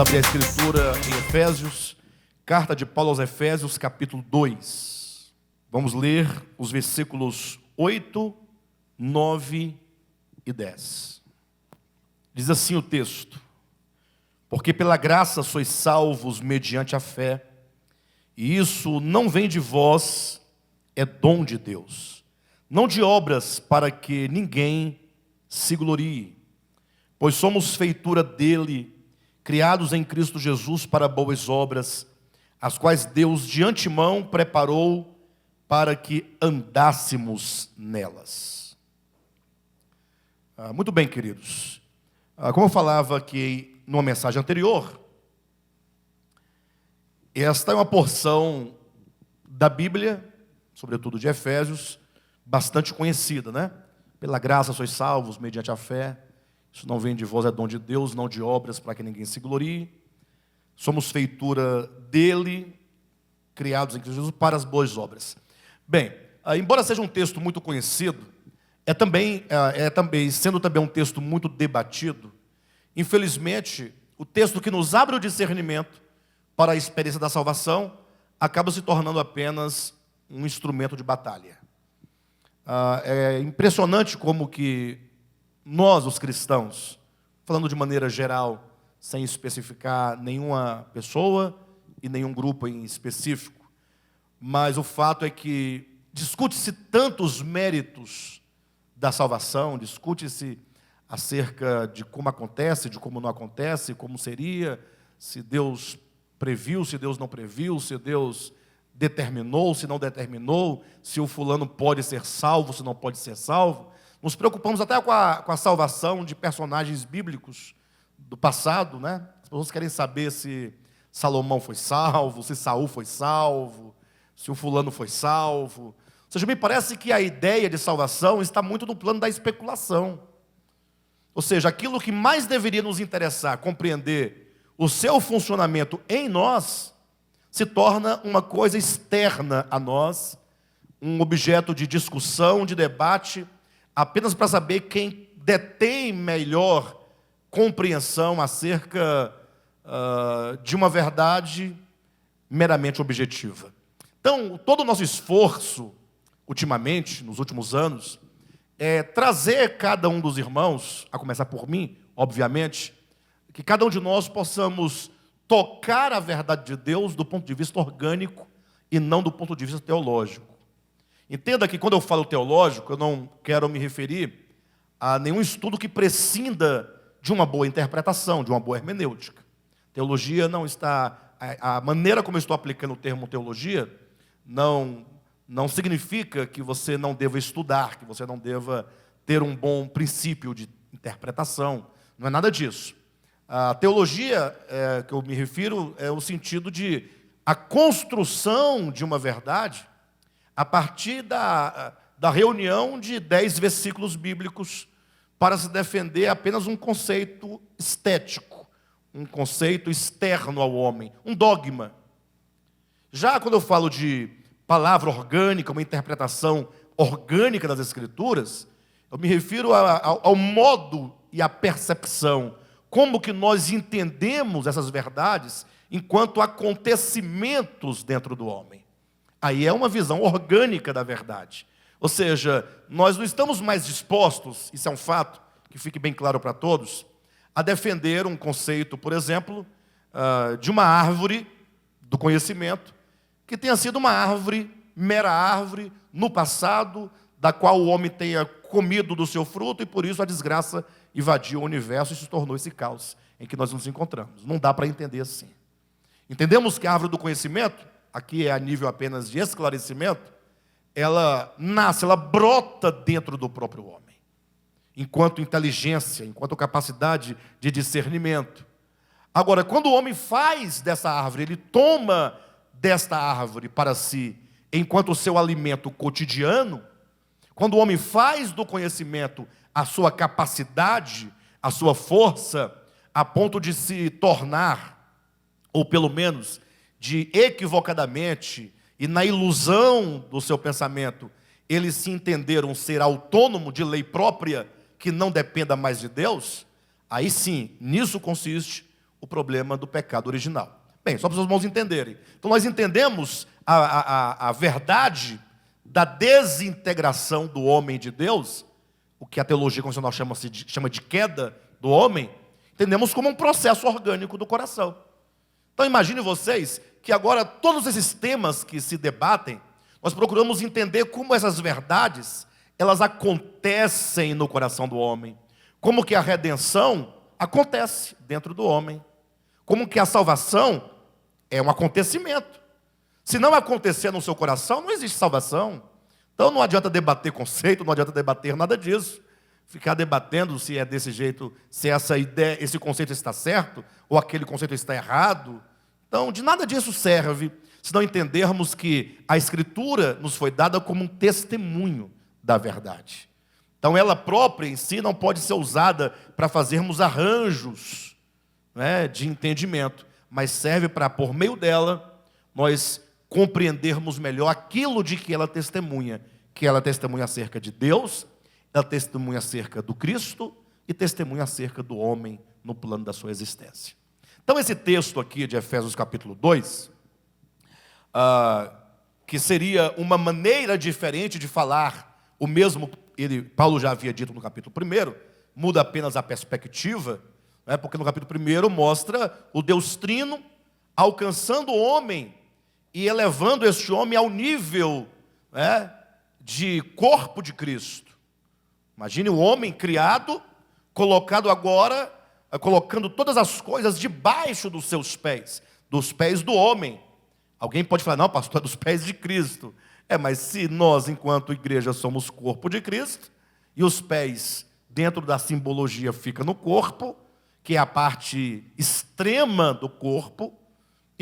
abrir a Escritura em Efésios, carta de Paulo aos Efésios, capítulo 2. Vamos ler os versículos 8, 9 e 10. Diz assim o texto: porque pela graça sois salvos mediante a fé, e isso não vem de vós, é dom de Deus, não de obras para que ninguém se glorie, pois somos feitura dele, criados em Cristo Jesus para boas obras, as quais Deus de antemão preparou para que andássemos nelas. Muito bem, queridos. Como eu falava aqui numa mensagem anterior, esta é uma porção da Bíblia, sobretudo de Efésios, bastante conhecida, né? Pela graça sois salvos mediante a fé. Isso não vem de vós, é dom de Deus, não de obras para que ninguém se glorie. Somos feitura dele, criados em Cristo Jesus para as boas obras. Bem, embora seja um texto muito conhecido, sendo também um texto muito debatido, infelizmente, o texto que nos abre o discernimento para a experiência da salvação acaba se tornando apenas um instrumento de batalha. É impressionante como que nós, os cristãos, falando de maneira geral, sem especificar nenhuma pessoa e nenhum grupo em específico, mas o fato é que discute-se tanto os méritos da salvação, discute-se acerca de como acontece, de como não acontece, como seria, se Deus previu, se Deus não previu, se Deus determinou, se não determinou, se o fulano pode ser salvo, se não pode ser salvo. Nos preocupamos até com a salvação de personagens bíblicos do passado, né? As pessoas querem saber se Salomão foi salvo, se Saul foi salvo, se o fulano foi salvo. Ou seja, me parece que a ideia de salvação está muito no plano da especulação. Ou seja, aquilo que mais deveria nos interessar, compreender o seu funcionamento em nós, se torna uma coisa externa a nós, um objeto de discussão, de debate, apenas para saber quem detém melhor compreensão acerca de uma verdade meramente objetiva. Então, todo o nosso esforço, ultimamente, nos últimos anos, é trazer cada um dos irmãos, a começar por mim, obviamente, que cada um de nós possamos tocar a verdade de Deus do ponto de vista orgânico e não do ponto de vista teológico. Entenda que quando eu falo teológico, eu não quero me referir a nenhum estudo que prescinda de uma boa interpretação, de uma boa hermenêutica. Teologia não está... A maneira como eu estou aplicando o termo teologia não significa que você não deva estudar, que você não deva ter um bom princípio de interpretação. Não é nada disso. A teologia que eu me refiro é o sentido de a construção de uma verdade a partir da reunião de 10 versículos bíblicos para se defender apenas um conceito estético, um conceito externo ao homem, um dogma. Já quando eu falo de palavra orgânica, uma interpretação orgânica das Escrituras, eu me refiro ao modo e à percepção, como que nós entendemos essas verdades enquanto acontecimentos dentro do homem. Aí é uma visão orgânica da verdade. Ou seja, nós não estamos mais dispostos, isso é um fato, que fique bem claro para todos, a defender um conceito, por exemplo, de uma árvore do conhecimento, que tenha sido uma árvore, mera árvore, no passado, da qual o homem tenha comido do seu fruto e por isso a desgraça invadiu o universo e se tornou esse caos em que nós nos encontramos. Não dá para entender assim. Entendemos que a árvore do conhecimento, aqui é a nível apenas de esclarecimento, ela nasce, ela brota dentro do próprio homem, enquanto inteligência, enquanto capacidade de discernimento. Agora, quando o homem faz dessa árvore, ele toma desta árvore para si, enquanto o seu alimento cotidiano, quando o homem faz do conhecimento a sua capacidade, a sua força, a ponto de se tornar, ou pelo menos de equivocadamente e na ilusão do seu pensamento, ele se entender um ser autônomo de lei própria, que não dependa mais de Deus, aí sim, nisso consiste o problema do pecado original. Bem, só para os irmãos entenderem. Então nós entendemos a verdade da desintegração do homem de Deus, o que a teologia convencional chama de queda do homem, entendemos como um processo orgânico do coração. Então imagine vocês que agora todos esses temas que se debatem, nós procuramos entender como essas verdades, elas acontecem no coração do homem. Como que a redenção acontece dentro do homem. Como que a salvação é um acontecimento. Se não acontecer no seu coração, não existe salvação. Então não adianta debater conceito, não adianta debater nada disso. Ficar debatendo se é desse jeito, se essa ideia, esse conceito está certo, ou aquele conceito está errado. Então, de nada disso serve, se não entendermos que a Escritura nos foi dada como um testemunho da verdade. Então, ela própria em si não pode ser usada para fazermos arranjos, né, de entendimento, mas serve para, por meio dela, nós compreendermos melhor aquilo de que ela testemunha acerca de Deus, ela testemunha acerca do Cristo e testemunha acerca do homem no plano da sua existência. Então esse texto aqui de Efésios capítulo 2, que seria uma maneira diferente de falar o mesmo, Paulo já havia dito no capítulo 1, muda apenas a perspectiva, né, porque no capítulo 1 mostra o Deus Trino alcançando o homem e elevando este homem ao nível, né, de corpo de Cristo. Imagine o homem criado, colocado agora, colocando todas as coisas debaixo dos seus pés do homem. Alguém pode falar, não, pastor, é dos pés de Cristo. Mas se nós, enquanto igreja, somos corpo de Cristo, e os pés, dentro da simbologia, fica no corpo, que é a parte extrema do corpo,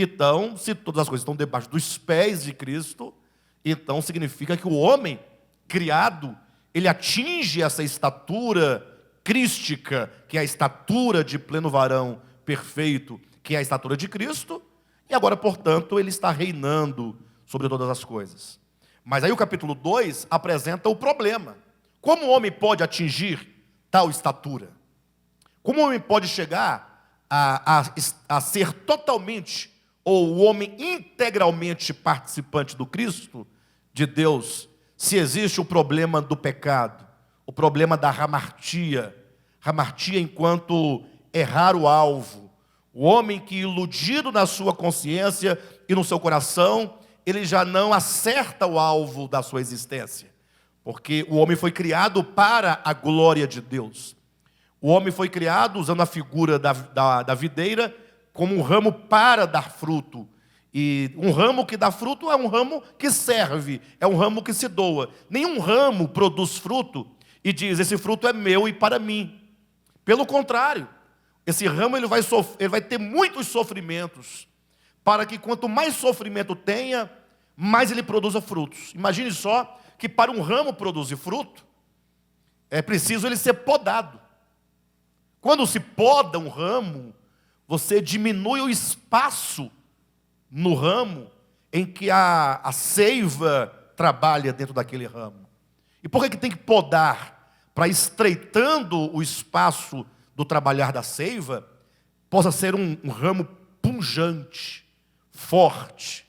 então, se todas as coisas estão debaixo dos pés de Cristo, então significa que o homem criado, ele atinge essa estatura crística, que é a estatura de pleno varão perfeito, que é a estatura de Cristo, e agora, portanto, ele está reinando sobre todas as coisas. Mas aí o capítulo 2 apresenta o problema. Como o homem pode atingir tal estatura? Como o homem pode chegar a ser totalmente, ou o homem integralmente participante do Cristo, de Deus, se existe o problema do pecado, o problema da hamartia enquanto errar o alvo, o homem que, iludido na sua consciência e no seu coração, ele já não acerta o alvo da sua existência, porque o homem foi criado para a glória de Deus. O homem foi criado usando a figura da videira como um ramo para dar fruto. E um ramo que dá fruto é um ramo que serve, é um ramo que se doa. Nenhum ramo produz fruto e diz, esse fruto é meu e para mim. Pelo contrário, esse ramo ele vai ter muitos sofrimentos, para que quanto mais sofrimento tenha, mais ele produza frutos. Imagine só que para um ramo produzir fruto, é preciso ele ser podado. Quando se poda um ramo, você diminui o espaço no ramo em que a seiva trabalha dentro daquele ramo. E por que tem que podar? Para, estreitando o espaço do trabalhar da seiva, possa ser um ramo pujante, forte,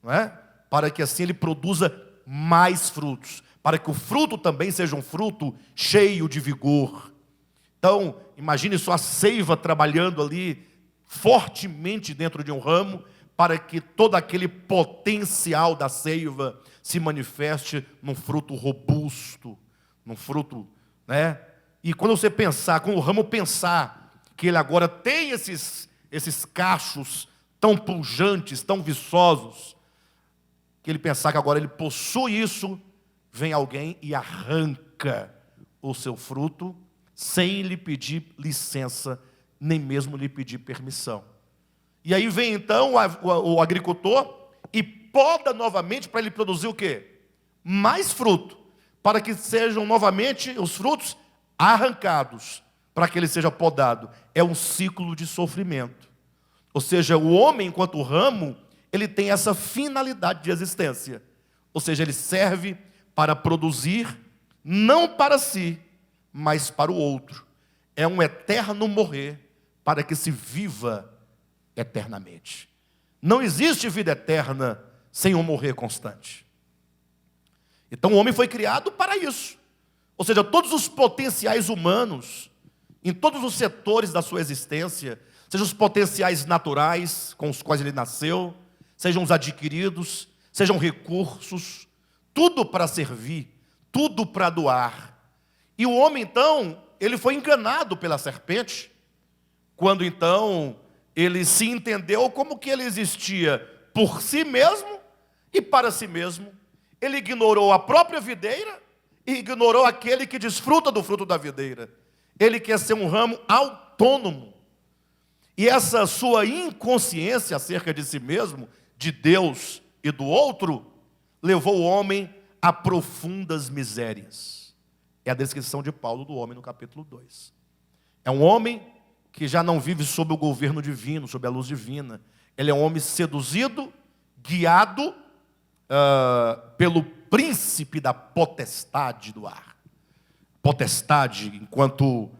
não é? Para que assim ele produza mais frutos, para que o fruto também seja um fruto cheio de vigor. Então, imagine só a seiva trabalhando ali fortemente dentro de um ramo, para que todo aquele potencial da seiva se manifeste num fruto robusto, num fruto, né? E quando você pensar, quando o ramo pensar que ele agora tem esses cachos tão pujantes, tão viçosos, que ele pensar que agora ele possui isso, vem alguém e arranca o seu fruto, sem lhe pedir licença, nem mesmo lhe pedir permissão. E aí vem então o agricultor e poda novamente para ele produzir o quê? Mais fruto, para que sejam novamente os frutos arrancados, para que ele seja podado. É um ciclo de sofrimento. Ou seja, o homem, enquanto ramo, ele tem essa finalidade de existência. Ou seja, ele serve para produzir, não para si, mas para o outro. É um eterno morrer, para que se viva eternamente. Não existe vida eterna sem um morrer constante. Então o homem foi criado para isso. Ou seja, todos os potenciais humanos, em todos os setores da sua existência, sejam os potenciais naturais com os quais ele nasceu, sejam os adquiridos, sejam recursos, tudo para servir, tudo para doar. E o homem, então, ele foi enganado pela serpente, quando, então, ele se entendeu como que ele existia por si mesmo e para si mesmo. Ele ignorou a própria videira e ignorou aquele que desfruta do fruto da videira. Ele quer ser um ramo autônomo. E essa sua inconsciência acerca de si mesmo, de Deus e do outro, levou o homem a profundas misérias. É a descrição de Paulo do homem no capítulo 2. É um homem que já não vive sob o governo divino, sob a luz divina. Ele é um homem seduzido, guiado pelo príncipe da potestade do ar. Potestade enquanto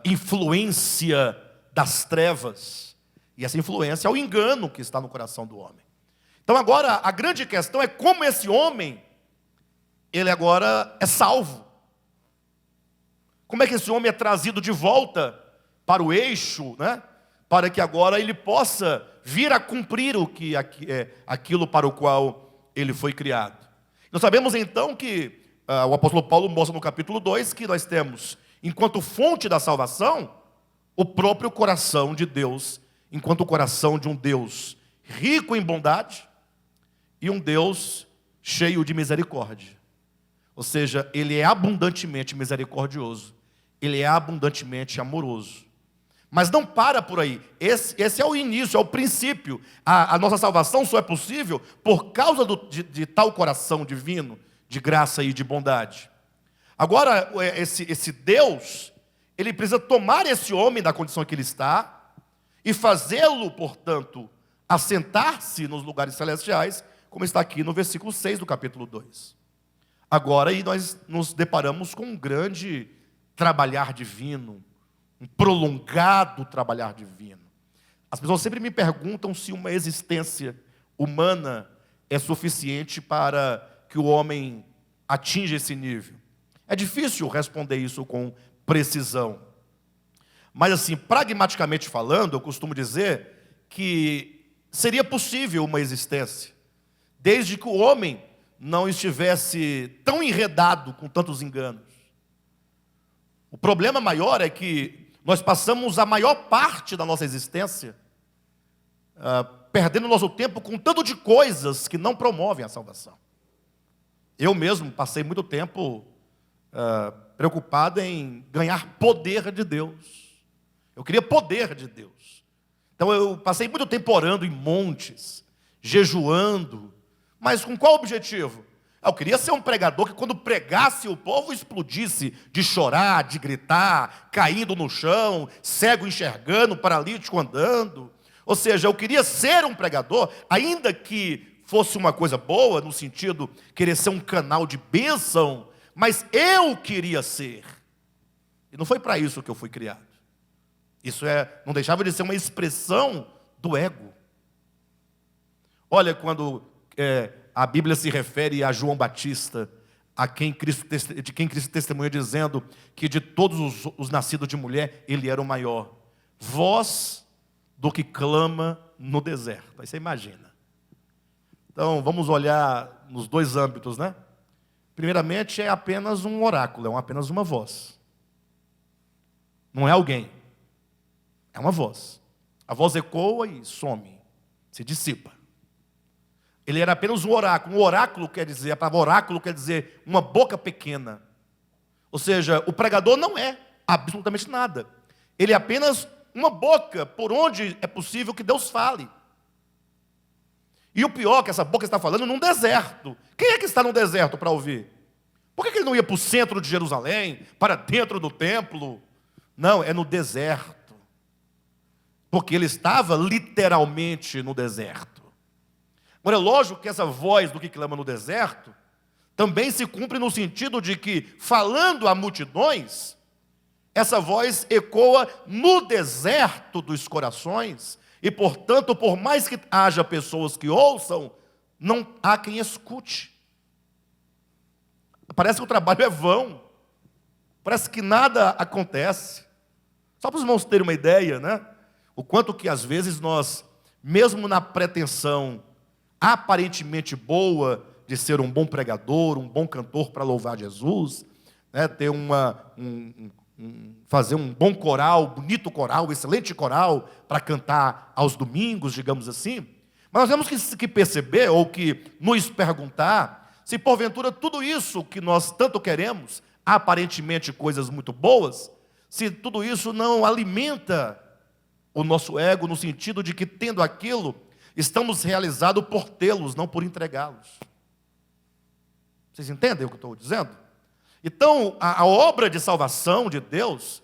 influência das trevas. E essa influência é o engano que está no coração do homem. Então agora, a grande questão é como esse homem, ele agora é salvo. Como é que esse homem é trazido de volta para o eixo, né? Para que agora ele possa vir a cumprir aquilo para o qual ele foi criado. Nós sabemos então que o apóstolo Paulo mostra no capítulo 2 que nós temos, enquanto fonte da salvação, o próprio coração de Deus, enquanto o coração de um Deus rico em bondade e um Deus cheio de misericórdia. Ou seja, ele é abundantemente misericordioso, ele é abundantemente amoroso. Mas não para por aí. Esse é o início, é o princípio. A nossa salvação só é possível por causa de tal coração divino, de graça e de bondade. Agora, esse Deus, ele precisa tomar esse homem da condição que ele está e fazê-lo, portanto, assentar-se nos lugares celestiais, como está aqui no versículo 6 do capítulo 2. Agora, aí nós nos deparamos com um grande trabalhar divino, um prolongado trabalhar divino. As pessoas sempre me perguntam se uma existência humana é suficiente para que o homem atinja esse nível. É difícil responder isso com precisão. Mas assim, pragmaticamente falando, eu costumo dizer que seria possível uma existência, desde que o homem não estivesse tão enredado com tantos enganos. O problema maior é que nós passamos a maior parte da nossa existência perdendo nosso tempo com tanto de coisas que não promovem a salvação. Eu mesmo passei muito tempo preocupado em ganhar poder de Deus. Eu queria poder de Deus. Então eu passei muito tempo orando em montes, jejuando, mas com qual objetivo? Eu queria ser um pregador que quando pregasse o povo explodisse de chorar, de gritar, caindo no chão, cego enxergando, paralítico andando. Ou seja, eu queria ser um pregador, ainda que fosse uma coisa boa, no sentido de querer ser um canal de bênção, mas eu queria ser. E não foi para isso que eu fui criado. Isso não deixava de ser uma expressão do ego. Olha, quando a Bíblia se refere a João Batista, de quem Cristo testemunha dizendo que de todos os nascidos de mulher, ele era o maior. Voz do que clama no deserto. Aí você imagina. Então, vamos olhar nos dois âmbitos, né? Primeiramente, é apenas um oráculo, é apenas uma voz. Não é alguém. É uma voz. A voz ecoa e some, se dissipa. Ele era apenas um oráculo. Um oráculo quer dizer, a palavra oráculo quer dizer uma boca pequena. Ou seja, o pregador não é absolutamente nada. Ele é apenas uma boca por onde é possível que Deus fale. E o pior é que essa boca está falando num deserto. Quem é que está no deserto para ouvir? Por que ele não ia para o centro de Jerusalém, para dentro do templo? Não, é no deserto. Porque ele estava literalmente no deserto. Agora, é lógico que essa voz do que clama no deserto também se cumpre no sentido de que, falando a multidões, essa voz ecoa no deserto dos corações E, portanto, por mais que haja pessoas que ouçam, não há quem escute. Parece que o trabalho é vão. Parece que nada acontece. Só para os irmãos terem uma ideia, né? O quanto que às vezes nós, mesmo na pretensão aparentemente boa de ser um bom pregador, um bom cantor para louvar Jesus, né? Ter fazer um bom coral, bonito coral, excelente coral para cantar aos domingos, digamos assim. Mas nós temos que perceber, ou que nos perguntar, se porventura tudo isso que nós tanto queremos, aparentemente coisas muito boas, se tudo isso não alimenta o nosso ego, no sentido de que, tendo aquilo, estamos realizados por tê-los, não por entregá-los. Vocês entendem o que eu estou dizendo? Então, a obra de salvação de Deus,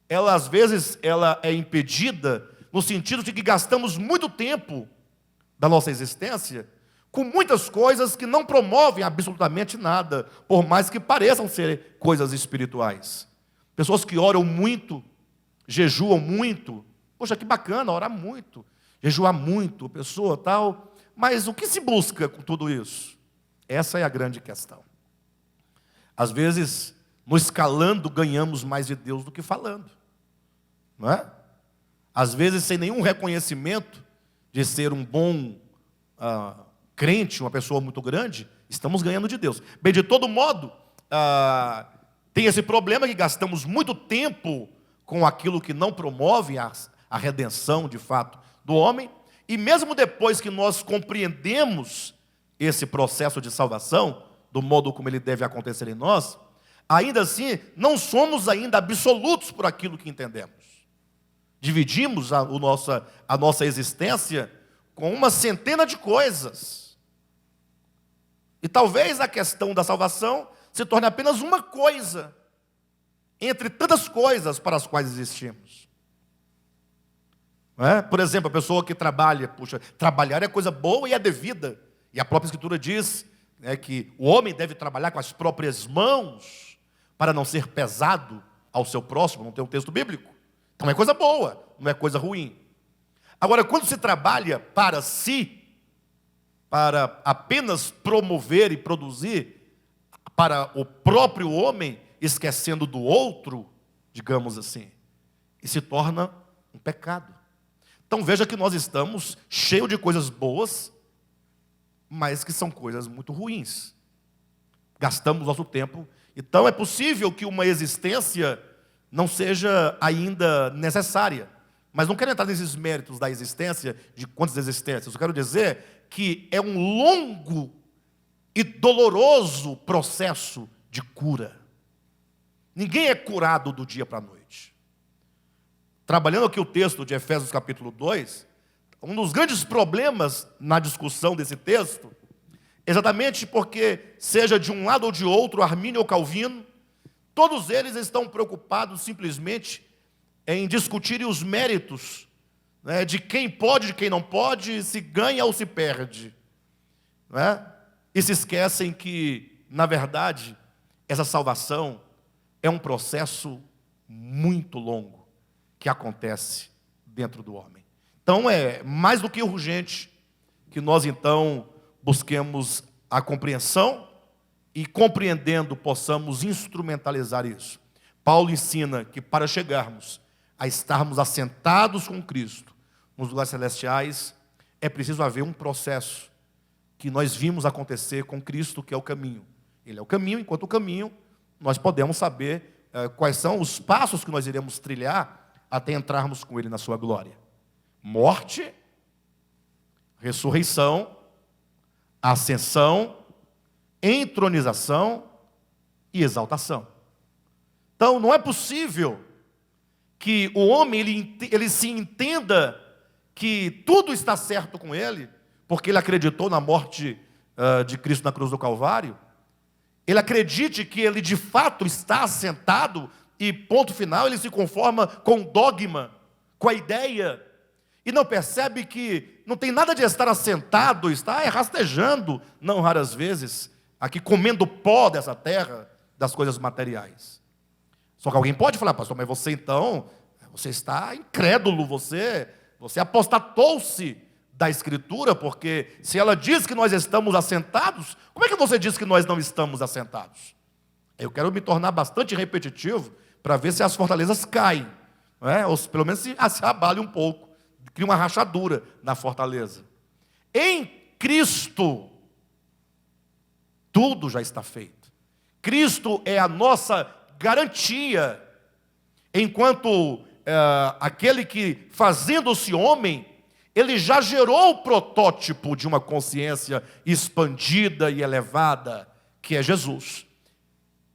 ela às vezes ela é impedida no sentido de que gastamos muito tempo da nossa existência com muitas coisas que não promovem absolutamente nada, por mais que pareçam ser coisas espirituais. Pessoas que oram muito, jejuam muito. Poxa, que bacana, orar muito, jejuar muito, pessoa tal. Mas o que se busca com tudo isso? Essa é a grande questão. Às vezes, no escalando, ganhamos mais de Deus do que falando. Não é? Às vezes, sem nenhum reconhecimento de ser um bom crente, uma pessoa muito grande, estamos ganhando de Deus. Bem, de todo modo, tem esse problema que gastamos muito tempo com aquilo que não promove a redenção, de fato, do homem. E mesmo depois que nós compreendemos esse processo de salvação, do modo como ele deve acontecer em nós, ainda assim, não somos ainda absolutos por aquilo que entendemos. Dividimos a nossa existência com uma centena de coisas. E talvez a questão da salvação se torne apenas uma coisa, entre tantas coisas para as quais existimos. Não é? Por exemplo, a pessoa que trabalha, trabalhar é coisa boa e é devida. E a própria Escritura diz que o homem deve trabalhar com as próprias mãos para não ser pesado ao seu próximo, não tem um texto bíblico. Então é coisa boa, não é coisa ruim. Agora, quando se trabalha para si, para apenas promover e produzir para o próprio homem, esquecendo do outro, digamos assim, e se torna um pecado. Então veja que nós estamos cheios de coisas boas, mas que são coisas muito ruins. Gastamos nosso tempo. Então é possível que uma existência não seja ainda necessária. Mas não quero entrar nesses méritos da existência, de quantas existências. Eu quero dizer que é um longo e doloroso processo de cura. Ninguém é curado do dia para a noite. Trabalhando aqui o texto de Efésios capítulo 2, um dos grandes problemas na discussão desse texto, exatamente porque, seja de um lado ou de outro, Armínio ou Calvino, todos eles estão preocupados simplesmente em discutirem os méritos, né, de quem pode, de quem não pode, se ganha ou se perde. Não é? E se esquecem que, na verdade, essa salvação é um processo muito longo que acontece dentro do homem. Então é mais do que urgente que nós então busquemos a compreensão e, compreendendo, possamos instrumentalizar isso. Paulo ensina que para chegarmos a estarmos assentados com Cristo nos lugares celestiais, é preciso haver um processo que nós vimos acontecer com Cristo, que é o caminho. Ele é o caminho, enquanto o caminho, nós podemos saber quais são os passos que nós iremos trilhar até entrarmos com Ele na sua glória. Morte, ressurreição, ascensão, entronização e exaltação. Então, não é possível que o homem ele se entenda que tudo está certo com ele, porque ele acreditou na morte de Cristo na cruz do Calvário. Ele acredite que ele de fato está assentado e, ponto final, ele se conforma com o dogma, com a ideia, e não percebe que não tem nada de estar assentado, está rastejando, não raras vezes, aqui comendo pó dessa terra, das coisas materiais. Só que alguém pode falar: pastor, mas você então, você está incrédulo, você Você apostatou-se da Escritura, porque se ela diz que nós estamos assentados, como é que você diz que nós não estamos assentados? Eu quero me tornar bastante repetitivo para ver se as fortalezas caem, não é? Ou pelo menos se abale um pouco, cria uma rachadura na fortaleza. Em Cristo, tudo já está feito. Cristo é a nossa garantia, enquanto aquele que, fazendo-se homem, ele já gerou o protótipo de uma consciência expandida e elevada, que é Jesus.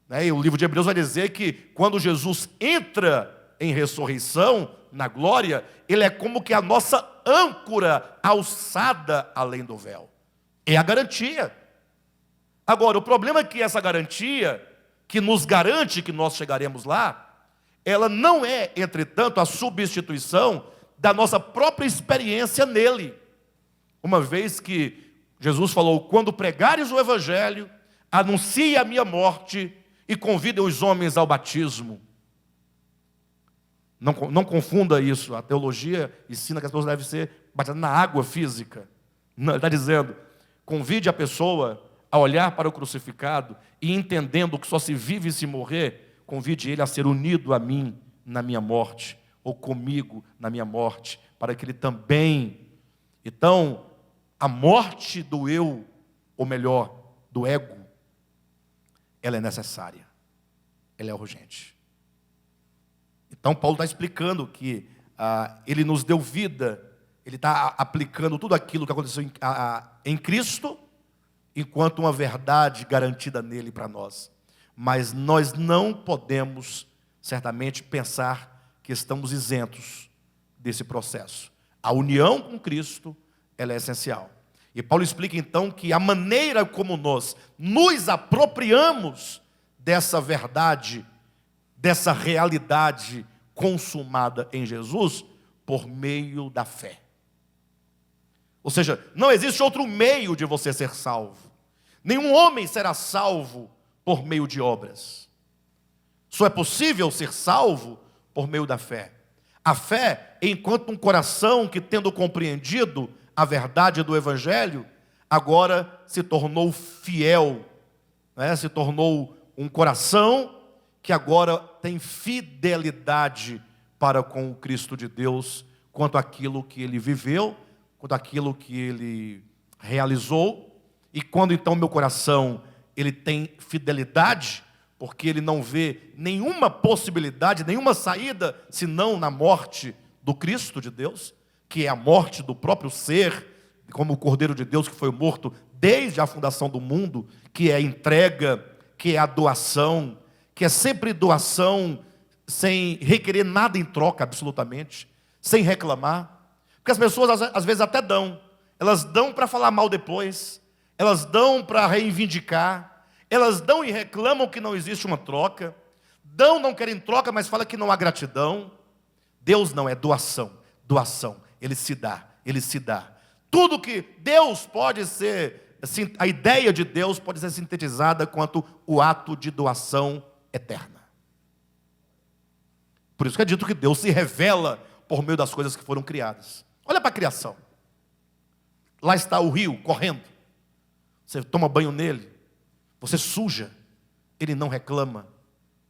E o livro de Hebreus vai dizer que quando Jesus entra em ressurreição, na glória, ele é como que a nossa âncora alçada além do véu. É a garantia. Agora, o problema é que essa garantia, que nos garante que nós chegaremos lá, ela não é, entretanto, a substituição da nossa própria experiência nele. Uma vez que Jesus falou: quando pregares o Evangelho, anuncie a minha morte e convidem os homens ao batismo. Não confunda isso. A teologia ensina que as pessoas devem ser batizadas na água física. Não, ele está dizendo: convide a pessoa a olhar para o crucificado e, entendendo que só se vive e se morrer, convide ele a ser unido a mim na minha morte, ou comigo na minha morte, para que ele também... Então, a morte do eu, ou melhor, do ego, ela é necessária, ela é urgente. Então, Paulo está explicando que ele nos deu vida, ele está aplicando tudo aquilo que aconteceu em Cristo, enquanto uma verdade garantida nele para nós. Mas nós não podemos, certamente, pensar que estamos isentos desse processo. A união com Cristo, ela é essencial. E Paulo explica então que a maneira como nós nos apropriamos dessa verdade, dessa realidade consumada em Jesus, por meio da fé. Ou seja, não existe outro meio de você ser salvo. Nenhum homem será salvo por meio de obras. Só é possível ser salvo por meio da fé. A fé, enquanto um coração que, tendo compreendido a verdade do Evangelho, agora se tornou fiel, se tornou um coração que agora tem fidelidade para com o Cristo de Deus, quanto àquilo que ele viveu, quanto àquilo que ele realizou. E quando então meu coração ele tem fidelidade, porque ele não vê nenhuma possibilidade, nenhuma saída, senão na morte do Cristo de Deus, que é a morte do próprio ser, como o Cordeiro de Deus que foi morto desde a fundação do mundo, que é a entrega, que é a doação, que é sempre doação, sem requerer nada em troca, absolutamente, sem reclamar. Porque as pessoas às vezes até dão, elas dão para falar mal depois, elas dão para reivindicar, elas dão e reclamam que não existe uma troca, dão, não querem troca, mas fala que não há gratidão. Deus não é doação, ele se dá, ele se dá. Tudo que Deus pode ser, assim, a ideia de Deus pode ser sintetizada quanto o ato de doação eterna. Por isso que é dito que Deus se revela por meio das coisas que foram criadas. Olha para a criação. Lá está o rio correndo. Você toma banho nele, você suja, ele não reclama,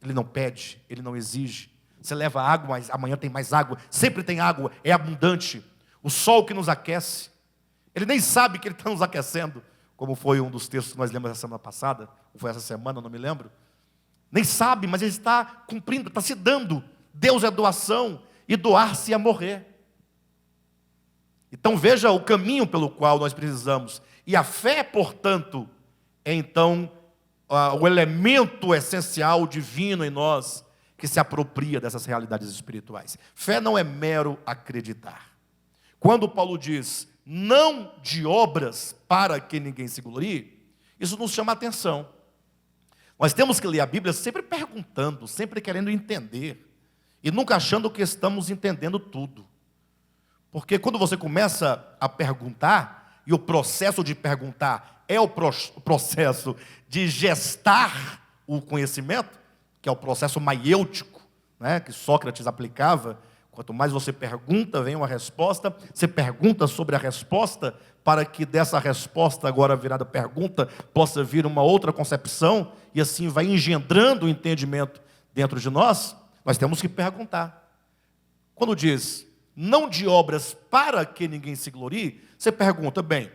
ele não pede, ele não exige. Você leva água, mas amanhã tem mais água, sempre tem água, é abundante. O sol que nos aquece, ele nem sabe que ele está nos aquecendo, como foi um dos textos que nós lemos essa semana passada, ou foi essa semana, não me lembro. Nem sabe, mas ele está cumprindo, está se dando. Deus é doação, e doar-se é morrer. Então veja o caminho pelo qual nós precisamos. E a fé, portanto, é então o elemento essencial divino em nós, que se apropria dessas realidades espirituais. Fé não é mero acreditar. Quando Paulo diz, não de obras para que ninguém se glorie, isso nos chama a atenção. Nós temos que ler a Bíblia sempre perguntando, sempre querendo entender, e nunca achando que estamos entendendo tudo. Porque quando você começa a perguntar, e o processo de perguntar é o processo de gestar o conhecimento, que é o processo maiêutico, que Sócrates aplicava, Quanto mais você pergunta, vem uma resposta. Você pergunta sobre a resposta, para que dessa resposta agora virada pergunta, possa vir uma outra concepção, e assim vai engendrando o entendimento dentro de nós. Nós temos que perguntar. Quando diz, não de obras para que ninguém se glorie, você pergunta, bem,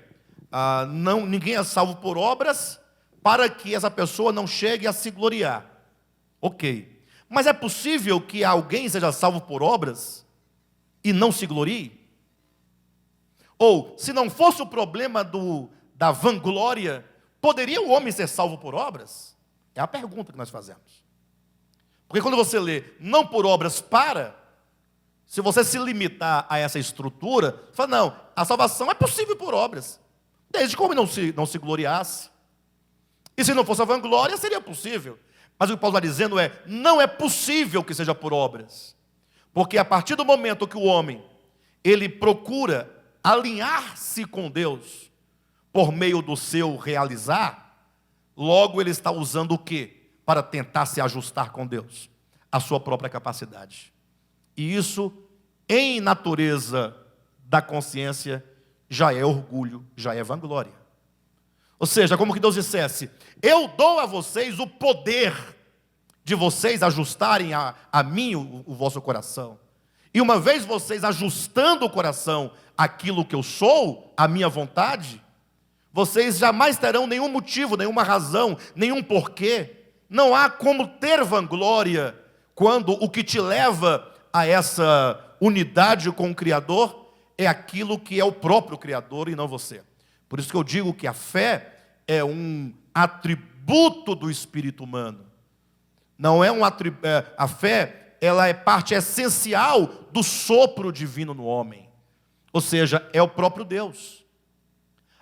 ninguém é salvo por obras, para que essa pessoa não chegue a se gloriar. Ok. Mas é possível que alguém seja salvo por obras e não se glorie? Ou, se não fosse o problema da vanglória, poderia o homem ser salvo por obras? É a pergunta que nós fazemos. Porque quando você lê, não por obras para, se você se limitar a essa estrutura, você fala, não, a salvação é possível por obras, desde que o homem não se gloriasse. E se não fosse a vanglória, seria possível. Mas o que Paulo está dizendo é, não é possível que seja por obras. Porque a partir do momento que o homem, ele procura alinhar-se com Deus, por meio do seu realizar, logo ele está usando o quê? Para tentar se ajustar com Deus? A sua própria capacidade. E isso, em natureza da consciência, já é orgulho, já é vanglória. Ou seja, como que Deus dissesse, eu dou a vocês o poder de vocês ajustarem a mim o vosso coração. E uma vez vocês ajustando o coração àquilo que eu sou, à minha vontade, vocês jamais terão nenhum motivo, nenhuma razão, nenhum porquê. Não há como ter vanglória quando o que te leva a essa unidade com o Criador é aquilo que é o próprio Criador e não você. Por isso que eu digo que a fé é um atributo do espírito humano. Não é a fé, ela é parte essencial do sopro divino no homem. Ou seja, é o próprio Deus.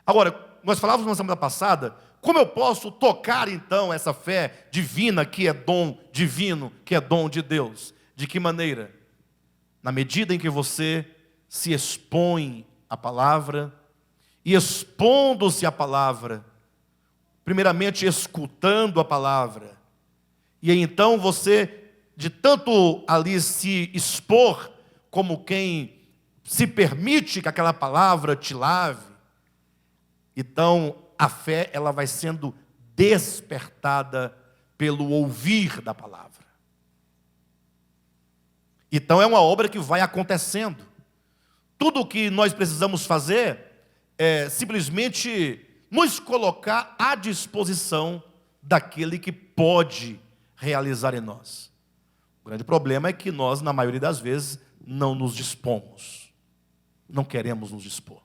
Agora, nós falávamos na semana passada, como eu posso tocar então essa fé divina que é dom divino, que é dom de Deus? De que maneira? Na medida em que você se expõe à palavra, e expondo-se à palavra, primeiramente escutando a palavra, e aí então você, de tanto ali se expor, como quem se permite que aquela palavra te lave, então a fé ela vai sendo despertada pelo ouvir da palavra. Então é uma obra que vai acontecendo. Tudo o que nós precisamos fazer é simplesmente nos colocar à disposição daquele que pode realizar em nós. O grande problema é que nós, na maioria das vezes, não nos dispomos. Não queremos nos dispor.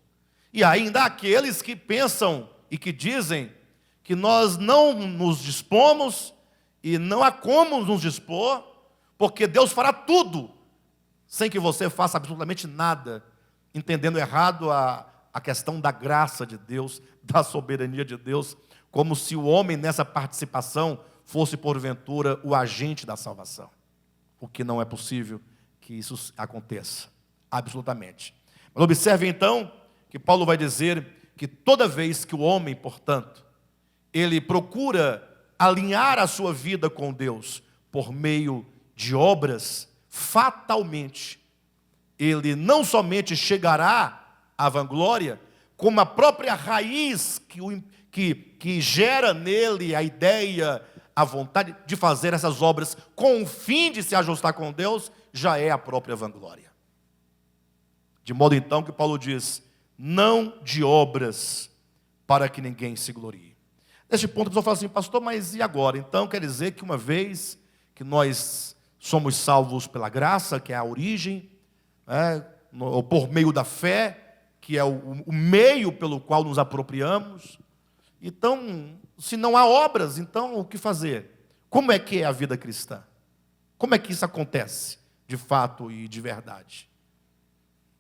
E ainda há aqueles que pensam e que dizem que nós não nos dispomos e não há como nos dispor, porque Deus fará tudo, sem que você faça absolutamente nada, entendendo errado a questão da graça de Deus, da soberania de Deus, como se o homem nessa participação fosse porventura o agente da salvação. O que não é possível que isso aconteça, absolutamente. Mas observe então que Paulo vai dizer que toda vez que o homem, portanto, ele procura alinhar a sua vida com Deus por meio de obras, fatalmente, ele não somente chegará à vanglória, como a própria raiz que gera nele a ideia, a vontade de fazer essas obras com o fim de se ajustar com Deus, já é a própria vanglória. De modo então que Paulo diz, não de obras para que ninguém se glorie. Neste ponto a pessoa fala assim, pastor, mas e agora? Então quer dizer que uma vez que nós somos salvos pela graça, que é a origem, ou por meio da fé, que é o meio pelo qual nos apropriamos. Então, se não há obras, então o que fazer? Como é que é a vida cristã? Como é que isso acontece, de fato e de verdade?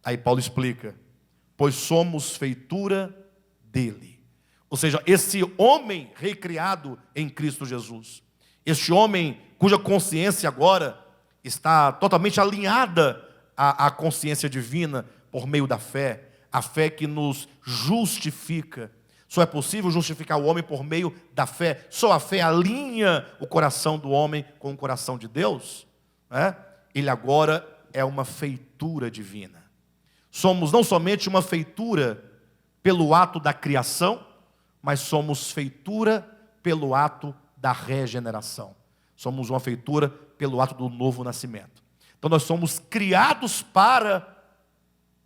Aí Paulo explica, pois somos feitura dele. Ou seja, esse homem recriado em Cristo Jesus, este homem cuja consciência agora está totalmente alinhada à consciência divina por meio da fé, a fé que nos justifica. Só é possível justificar o homem por meio da fé. Só a fé alinha o coração do homem com o coração de Deus. Ele agora é uma feitura divina. Somos não somente uma feitura pelo ato da criação, mas somos feitura pelo ato da regeneração. Somos uma feitura pelo ato do novo nascimento. Então nós somos criados para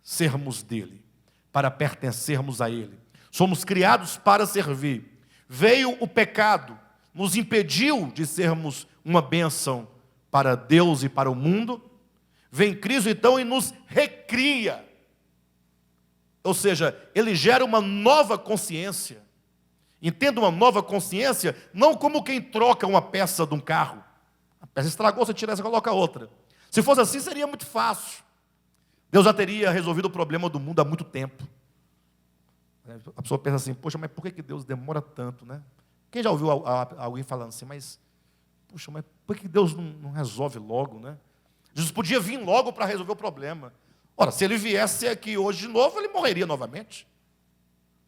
sermos dele, para pertencermos a ele. Somos criados para servir. Veio o pecado, nos impediu de sermos uma bênção para Deus e para o mundo. Vem Cristo então e nos recria. Ou seja, ele gera uma nova consciência. Entenda uma nova consciência, não como quem troca uma peça de um carro. A peça estragou, você tira essa e coloca outra. Se fosse assim, seria muito fácil. Deus já teria resolvido o problema do mundo há muito tempo. A pessoa pensa assim, poxa, mas por que Deus demora tanto, né? Quem já ouviu alguém falando assim, mas por que Deus não resolve logo, né? Jesus podia vir logo para resolver o problema. Ora, se ele viesse aqui hoje de novo, ele morreria novamente.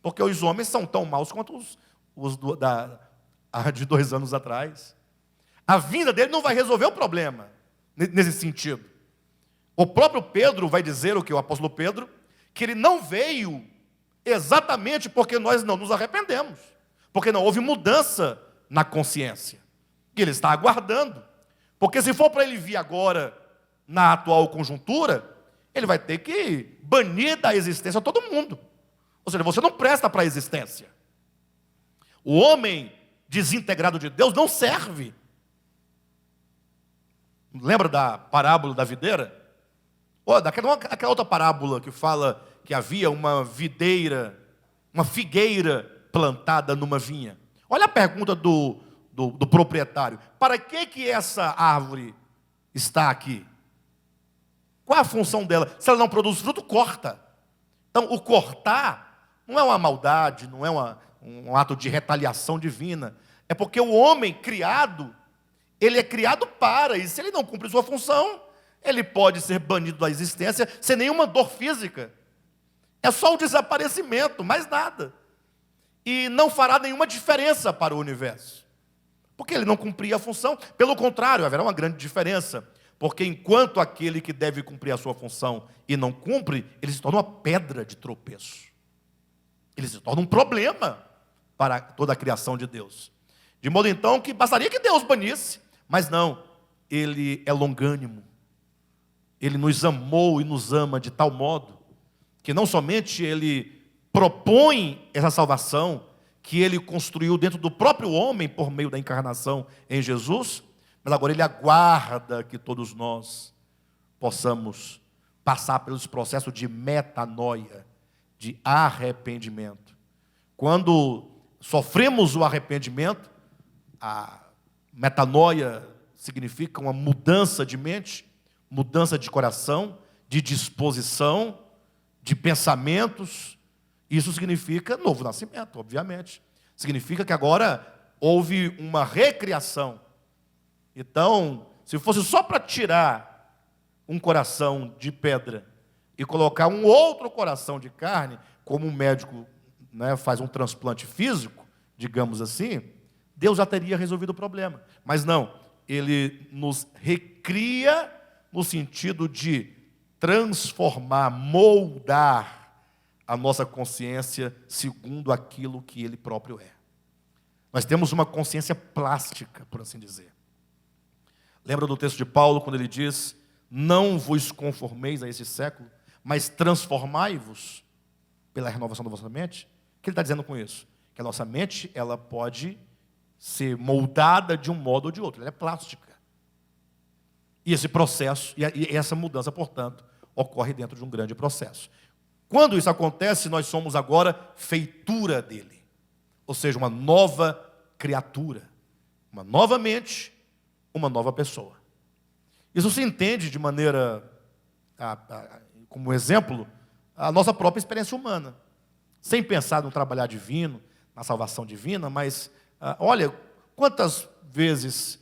Porque os homens são tão maus quanto os de 2 anos atrás. A vinda dele não vai resolver o problema, nesse sentido. O próprio Pedro vai dizer, o apóstolo Pedro, que ele não veio exatamente porque nós não nos arrependemos. Porque não houve mudança na consciência. E ele está aguardando. Porque se for para ele vir agora, na atual conjuntura, ele vai ter que banir da existência todo mundo. Ou seja, você não presta para a existência. O homem desintegrado de Deus não serve. Lembra da parábola da videira? Aquela outra parábola que fala que havia uma videira, uma figueira plantada numa vinha. Olha a pergunta do proprietário. Para que essa árvore está aqui? Qual é a função dela? Se ela não produz fruto, corta. Então, o cortar não é uma maldade, não é um ato de retaliação divina. É porque o homem criado, ele é criado para, e se ele não cumpre sua função, ele pode ser banido da existência sem nenhuma dor física. É só o desaparecimento, mais nada. E não fará nenhuma diferença para o universo. Porque ele não cumpria a função. Pelo contrário, haverá uma grande diferença. Porque enquanto aquele que deve cumprir a sua função e não cumpre, ele se torna uma pedra de tropeço. Ele se torna um problema para toda a criação de Deus. De modo então que bastaria que Deus banisse, mas não, ele é longânimo. Ele nos amou e nos ama de tal modo que não somente ele propõe essa salvação que ele construiu dentro do próprio homem por meio da encarnação em Jesus, mas agora ele aguarda que todos nós possamos passar pelos processos de metanoia, de arrependimento. Quando sofremos o arrependimento, a metanoia significa uma mudança de mente, mudança de coração, de disposição, de pensamentos. Isso significa novo nascimento, obviamente. Significa que agora houve uma recriação. Então, se fosse só para tirar um coração de pedra e colocar um outro coração de carne, como um médico, né, faz um transplante físico, digamos assim, Deus já teria resolvido o problema. Mas não, ele nos recria no sentido de transformar, moldar a nossa consciência segundo aquilo que ele próprio é. Nós temos uma consciência plástica, por assim dizer. Lembra do texto de Paulo, quando ele diz: não vos conformeis a esse século, mas transformai-vos pela renovação da vossa mente? O que ele está dizendo com isso? Que a nossa mente, ela pode ser moldada de um modo ou de outro, ela é plástica. E esse processo, e essa mudança, portanto, ocorre dentro de um grande processo. Quando isso acontece, nós somos agora feitura dele. Ou seja, uma nova criatura. Uma nova mente, uma nova pessoa. Isso se entende de maneira, como exemplo, a nossa própria experiência humana. Sem pensar no trabalhar divino, na salvação divina, mas olha, quantas vezes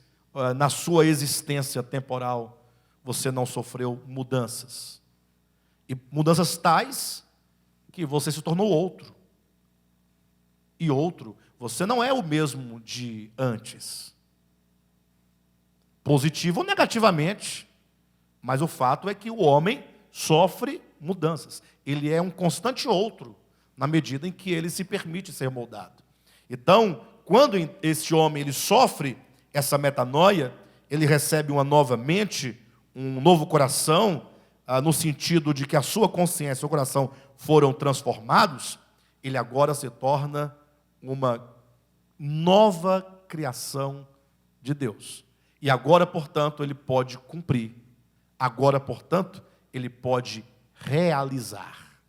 na sua existência temporal você não sofreu mudanças? E mudanças tais que você se tornou outro. E outro, você não é o mesmo de antes. Positivo ou negativamente, Mas o fato é que o homem sofre mudanças. Ele é um constante outro, na medida em que ele se permite ser moldado. Então, quando esse homem ele sofre essa metanoia, ele recebe uma nova mente, um novo coração, no sentido de que a sua consciência e o seu coração foram transformados, ele agora se torna uma nova criação de Deus. E agora, portanto, ele pode cumprir. Agora, portanto, ele pode realizar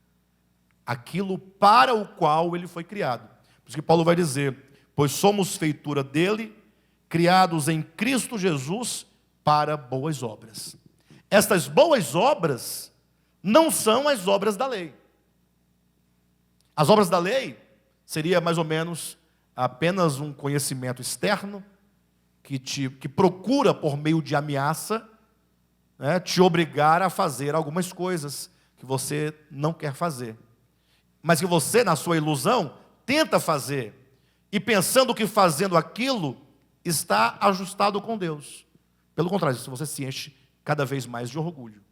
aquilo para o qual ele foi criado. Por isso que Paulo vai dizer: pois somos feitura dele, criados em Cristo Jesus para boas obras. Estas boas obras não são as obras da lei. As obras da lei seria mais ou menos apenas um conhecimento externo que procura, por meio de ameaça, né, te obrigar a fazer algumas coisas que você não quer fazer, mas que você, na sua ilusão, tenta fazer, e pensando que fazendo aquilo está ajustado com Deus. Pelo contrário, você se enche cada vez mais de orgulho.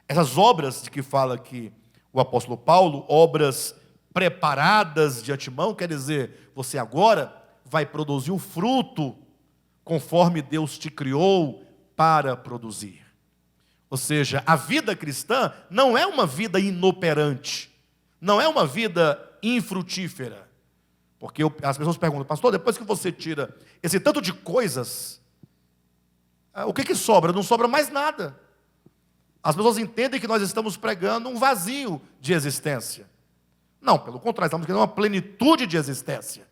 Essas obras de que fala aqui o apóstolo Paulo, obras preparadas de antemão, quer dizer, você agora vai produzir o fruto conforme Deus te criou para produzir. Ou seja, a vida cristã não é uma vida inoperante, não é uma vida infrutífera. Porque as pessoas perguntam: pastor, depois que você tira esse tanto de coisas, o que sobra? Não sobra mais nada. As pessoas entendem que nós estamos pregando um vazio de existência. Não, pelo contrário, estamos querendo uma plenitude de existência.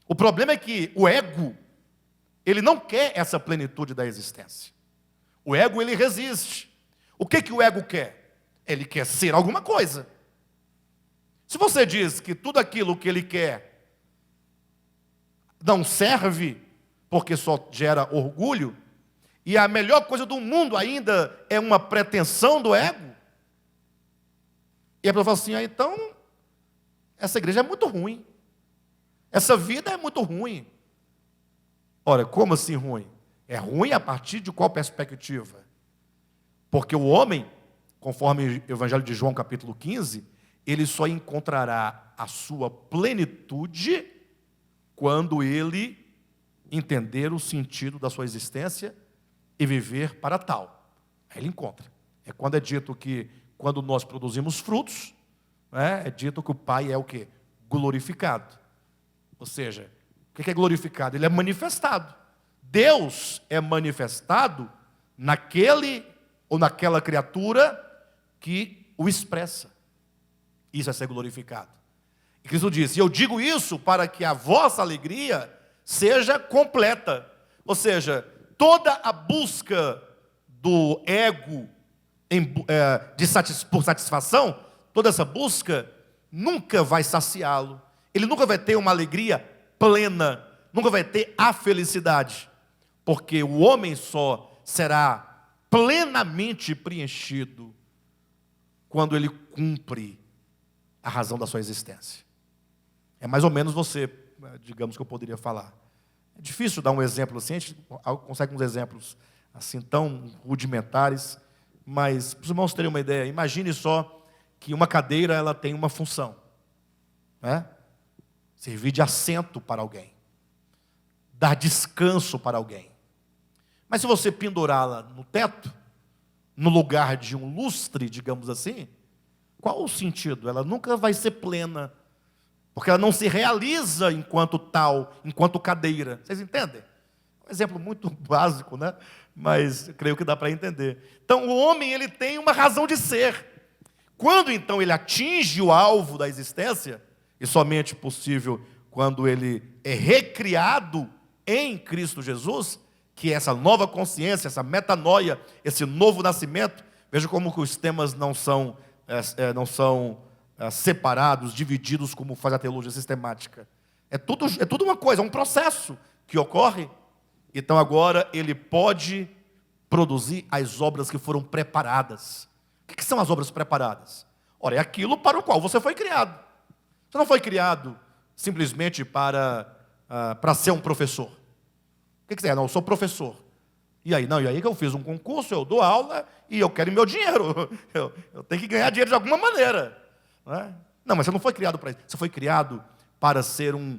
O problema é que o ego, ele não quer essa plenitude da existência. O ego, ele resiste. O que o ego quer? Ele quer ser alguma coisa. Se você diz que tudo aquilo que ele quer não serve, porque só gera orgulho, e a melhor coisa do mundo ainda é uma pretensão do ego, e a pessoa fala assim: então, essa igreja é muito ruim, essa vida é muito ruim. Ora, como assim ruim? É ruim a partir de qual perspectiva? Porque o homem, conforme o Evangelho de João capítulo 15, ele só encontrará a sua plenitude quando ele entender o sentido da sua existência e viver para tal. Aí ele encontra. É quando é dito que, quando nós produzimos frutos, é dito que o Pai é o quê? Glorificado. Ou seja, o que é glorificado? Ele é manifestado. Deus é manifestado naquele ou naquela criatura que o expressa. Isso é ser glorificado. E Cristo disse: eu digo isso para que a vossa alegria seja completa. Ou seja, toda a busca do ego por satisfação, toda essa busca nunca vai saciá-lo. Ele nunca vai ter uma alegria plena, nunca vai ter a felicidade. Porque o homem só será plenamente preenchido quando ele cumpre a razão da sua existência. É mais ou menos você, digamos que eu poderia falar. É difícil dar um exemplo assim, a gente consegue uns exemplos assim tão rudimentares, mas para os irmãos terem uma ideia, imagine só que uma cadeira ela tem uma função, né? Servir de assento para alguém, dar descanso para alguém. Mas se você pendurá-la no teto, no lugar de um lustre, digamos assim, qual o sentido? Ela nunca vai ser plena, porque ela não se realiza enquanto tal, enquanto cadeira. Vocês entendem? Um exemplo muito básico, né? Mas creio que dá para entender. Então, o homem, ele tem uma razão de ser. Quando, então, ele atinge o alvo da existência, e somente possível quando ele é recriado em Cristo Jesus, que é essa nova consciência, essa metanoia, esse novo nascimento. Veja como que os temas não são separados, divididos, como faz a teologia sistemática. É tudo uma coisa, é um processo que ocorre. Então agora ele pode produzir as obras que foram preparadas. O que são as obras preparadas? Ora, é aquilo para o qual você foi criado. Você não foi criado simplesmente para ser um professor. O que você é? Não, eu sou professor. E aí? Não, e aí que eu fiz um concurso, eu dou aula e eu quero meu dinheiro. Eu tenho que ganhar dinheiro de alguma maneira. Não é? Não, mas você não foi criado para isso. Você foi criado para ser um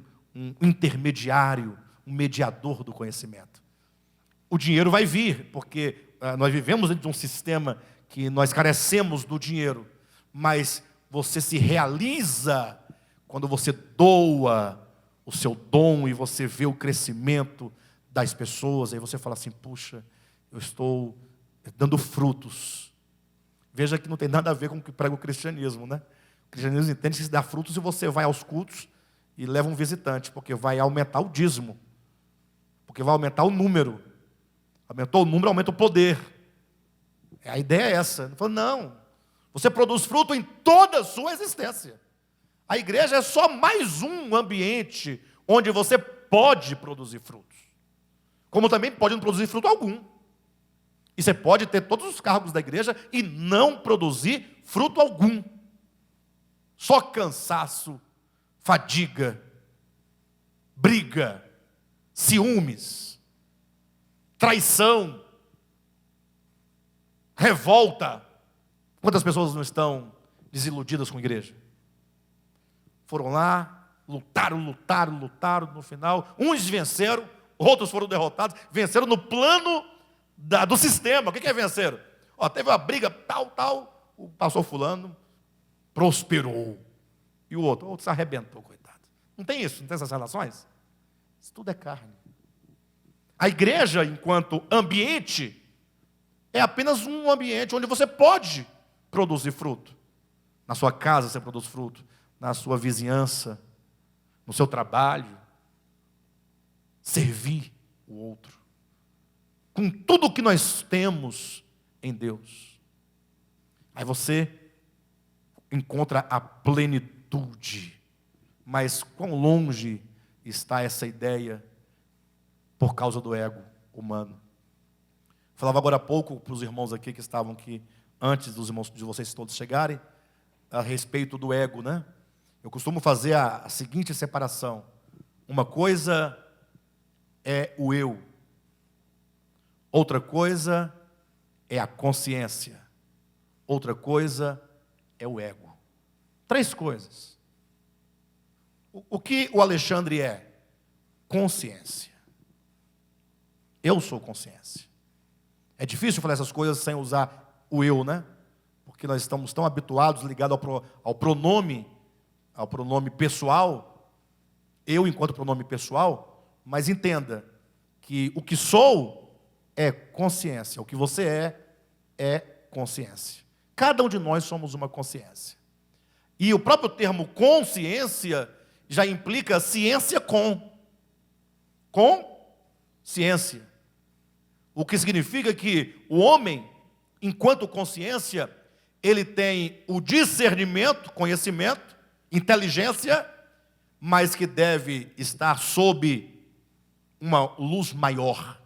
intermediário, um mediador do conhecimento. O dinheiro vai vir, porque nós vivemos dentro de um sistema que nós carecemos do dinheiro. Mas você se realiza quando você doa o seu dom e você vê o crescimento das pessoas. Aí você fala assim, puxa, eu estou dando frutos. Veja que não tem nada a ver com o que prega o cristianismo, né? O cristianismo entende que se dá frutos se você vai aos cultos e leva um visitante, porque vai aumentar o dízimo, porque vai aumentar o número. Aumentou o número, aumenta o poder. A ideia é essa. Ele falou, não, você produz fruto em toda a sua existência. A igreja é só mais um ambiente onde você pode produzir frutos. Como também pode não produzir fruto algum. E você pode ter todos os cargos da igreja e não produzir fruto algum. Só cansaço, fadiga, briga, ciúmes, traição, revolta. Quantas pessoas não estão desiludidas com a igreja? Foram lá, lutaram, no final, uns venceram, outros foram derrotados, venceram no plano do sistema. O que é vencer? Teve uma briga, tal, o pastor fulano prosperou, e o outro se arrebentou, coitado. Não tem isso, não tem essas relações? Isso tudo é carne. A igreja, enquanto ambiente, é apenas um ambiente onde você pode produzir fruto. Na sua casa você produz fruto, na sua vizinhança, no seu trabalho, servir o outro, com tudo que nós temos em Deus. Aí você encontra a plenitude. Mas quão longe está essa ideia por causa do ego humano? Falava agora há pouco para os irmãos aqui que estavam aqui antes dos irmãos de vocês todos chegarem, a respeito do ego, né? Eu costumo fazer a seguinte separação. Uma coisa é o eu. Outra coisa é a consciência. Outra coisa é o ego. 3 coisas. O que o Alexandre é? Consciência. Eu sou consciência. É difícil falar essas coisas sem usar o eu, né? Porque nós estamos tão habituados, ligados ao pronome pessoal, eu enquanto pronome pessoal, mas entenda que o que sou é consciência, o que você é consciência. Cada um de nós somos uma consciência. E o próprio termo consciência já implica ciência com ciência. O que significa que o homem, enquanto consciência, ele tem o discernimento, conhecimento, inteligência, mas que deve estar sob uma luz maior.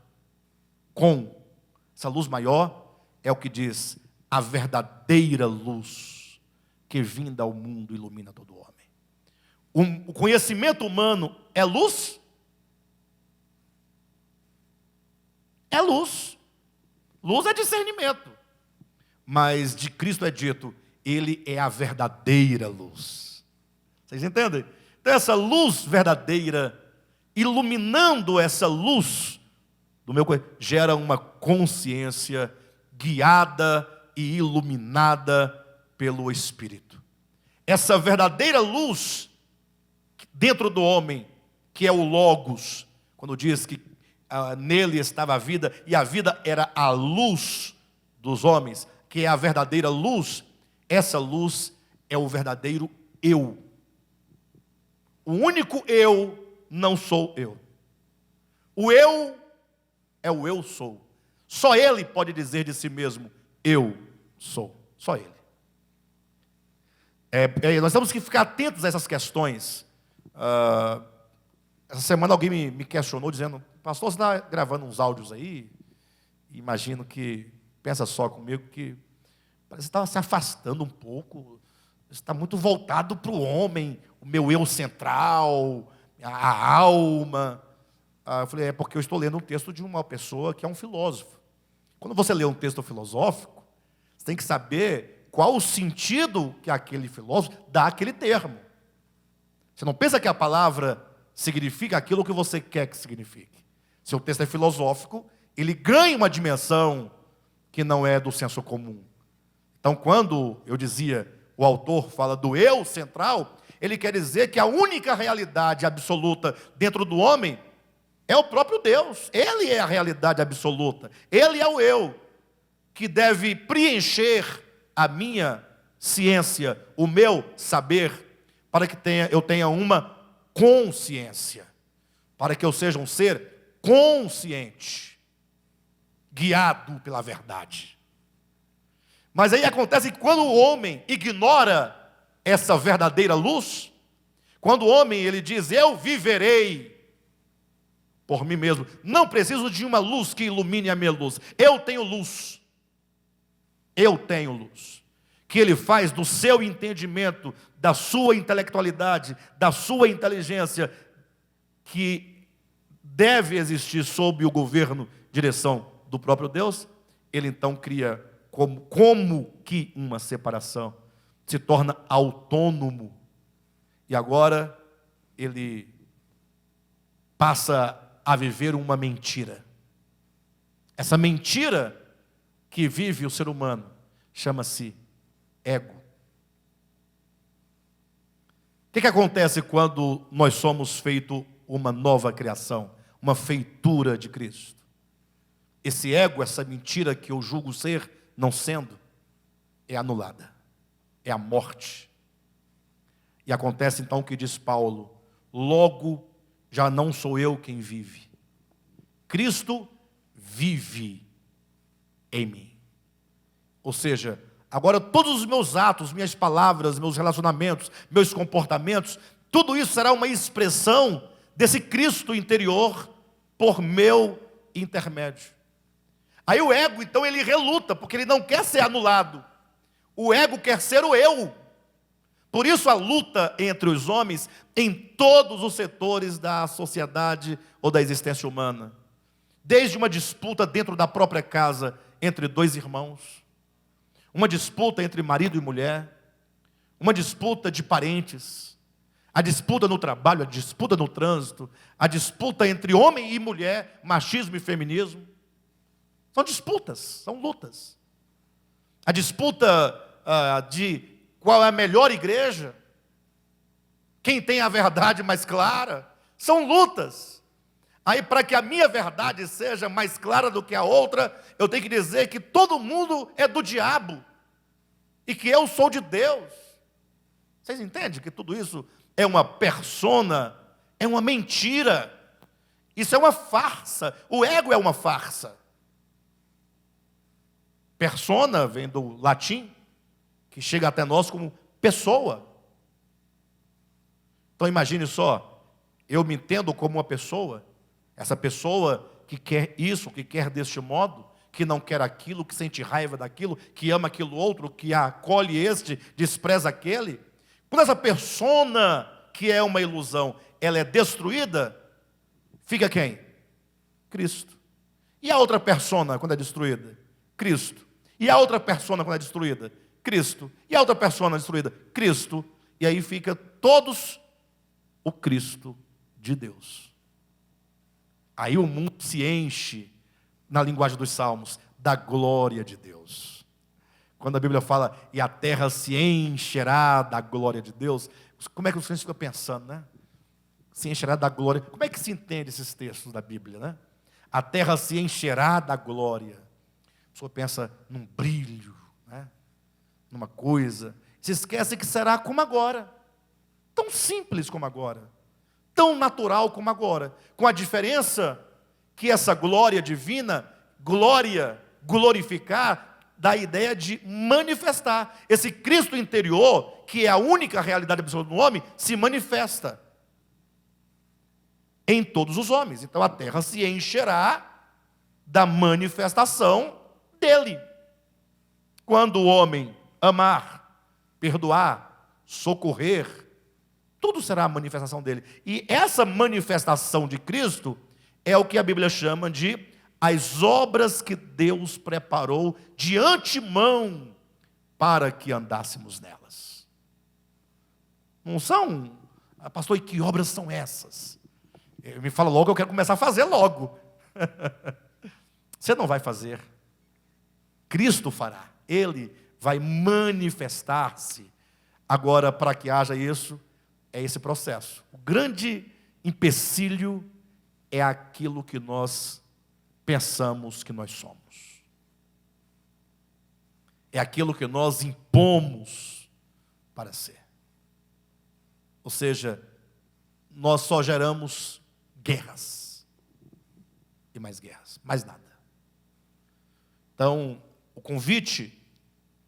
Essa luz maior é o que diz a verdadeira luz que vinda ao mundo ilumina todo homem. O conhecimento humano é luz? É luz. Luz é discernimento. Mas de Cristo é dito, Ele é a verdadeira luz. Vocês entendem? Então essa luz verdadeira, iluminando essa luz do meu coração, gera uma consciência guiada e iluminada pelo Espírito. Essa verdadeira luz dentro do homem, que é o Logos, quando diz que nele estava a vida, e a vida era a luz dos homens, que é a verdadeira luz, essa luz é o verdadeiro eu. O único eu não sou eu. O eu é o eu sou. Só ele pode dizer de si mesmo, eu sou. Só ele. Nós temos que ficar atentos a essas questões. Essa semana alguém me questionou dizendo, pastor, você está gravando uns áudios aí? Imagino que, pensa só comigo, que parece que estava se afastando um pouco, está muito voltado para o homem, o meu eu central, a alma. Eu falei, é porque eu estou lendo um texto de uma pessoa que é um filósofo. Quando você lê um texto filosófico, você tem que saber qual o sentido que aquele filósofo dá àquele termo. Você não pensa que a palavra significa aquilo que você quer que signifique. Se o texto é filosófico, ele ganha uma dimensão que não é do senso comum. Então, quando eu dizia, o autor fala do eu central, ele quer dizer que a única realidade absoluta dentro do homem é o próprio Deus. Ele é a realidade absoluta. Ele é o eu, que deve preencher a minha ciência, o meu saber, para que eu tenha uma consciência, para que eu seja um ser consciente, guiado pela verdade. Mas aí acontece que quando o homem ignora essa verdadeira luz, quando o homem ele diz, eu viverei por mim mesmo, não preciso de uma luz que ilumine a minha luz, eu tenho luz, que ele faz do seu entendimento, da sua intelectualidade, da sua inteligência, que deve existir sob o governo, direção do próprio Deus, ele então cria como que uma separação, se torna autônomo, e agora ele passa a viver uma mentira. Essa mentira que vive o ser humano chama-se ego. O que acontece quando nós somos feito uma nova criação, uma feitura de Cristo? Esse ego, essa mentira que eu julgo ser, não sendo, é anulada, é a morte. E acontece então o que diz Paulo, logo já não sou eu quem vive, Cristo vive em mim. Ou seja, agora todos os meus atos, minhas palavras, meus relacionamentos, meus comportamentos, tudo isso será uma expressão desse Cristo interior por meu intermédio. Aí o ego, então, ele reluta, porque ele não quer ser anulado. O ego quer ser o eu. Por isso a luta entre os homens em todos os setores da sociedade ou da existência humana. Desde uma disputa dentro da própria casa entre dois irmãos, uma disputa entre marido e mulher, uma disputa de parentes, a disputa no trabalho, a disputa no trânsito, a disputa entre homem e mulher, machismo e feminismo. São disputas, são lutas. A disputa de qual é a melhor igreja, quem tem a verdade mais clara, são lutas. Aí, para que a minha verdade seja mais clara do que a outra, eu tenho que dizer que todo mundo é do diabo e que eu sou de Deus. Vocês entendem que tudo isso é uma persona, é uma mentira, isso é uma farsa, o ego é uma farsa. Persona vem do latim, que chega até nós como pessoa. Então imagine só, eu me entendo como uma pessoa, essa pessoa que quer isso, que quer deste modo, que não quer aquilo, que sente raiva daquilo, que ama aquilo outro, que acolhe este, despreza aquele. Quando essa persona, que é uma ilusão, ela é destruída, fica quem? Cristo. E a outra persona, quando é destruída? Cristo. E a outra persona, quando é destruída? Cristo. E a outra persona destruída? Cristo. E aí fica todos o Cristo de Deus. Aí o mundo se enche, na linguagem dos Salmos, da glória de Deus. Quando a Bíblia fala, e a terra se encherá da glória de Deus, como é que os crentes ficam pensando, né? Se encherá da glória. Como é que se entende esses textos da Bíblia, né? A terra se encherá da glória. A pessoa pensa num brilho, né? Numa coisa. Se esquece que será como agora. Tão simples como agora. Tão natural como agora. Com a diferença que essa glória divina, glorificar, dá a ideia de manifestar. Esse Cristo interior, que é a única realidade absoluta do homem, se manifesta em todos os homens. Então a terra se encherá da manifestação dele. Quando o homem amar, perdoar, socorrer, tudo será a manifestação dele. E essa manifestação de Cristo é o que a Bíblia chama de as obras que Deus preparou de antemão para que andássemos nelas. Não são, pastor, e que obras são essas? Me fala logo, eu quero começar a fazer logo. Você não vai fazer. Cristo fará. Ele vai manifestar-se. Agora, para que haja isso, é esse processo. O grande empecilho é aquilo que nós pensamos que nós somos. É aquilo que nós impomos para ser. Ou seja, nós só geramos guerras. E mais guerras, mais nada. Então, o convite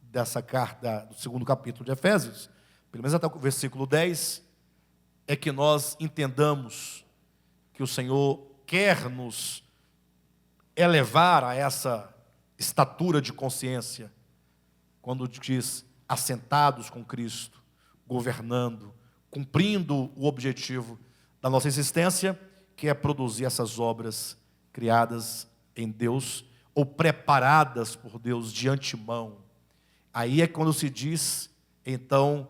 dessa carta, do 2º capítulo de Efésios, pelo menos até o versículo 10, é que nós entendamos que o Senhor quer nos elevar a essa estatura de consciência, quando diz assentados com Cristo, governando, cumprindo o objetivo da nossa existência, que é produzir essas obras criadas em Deus, ou preparadas por Deus de antemão. Aí é quando se diz, então,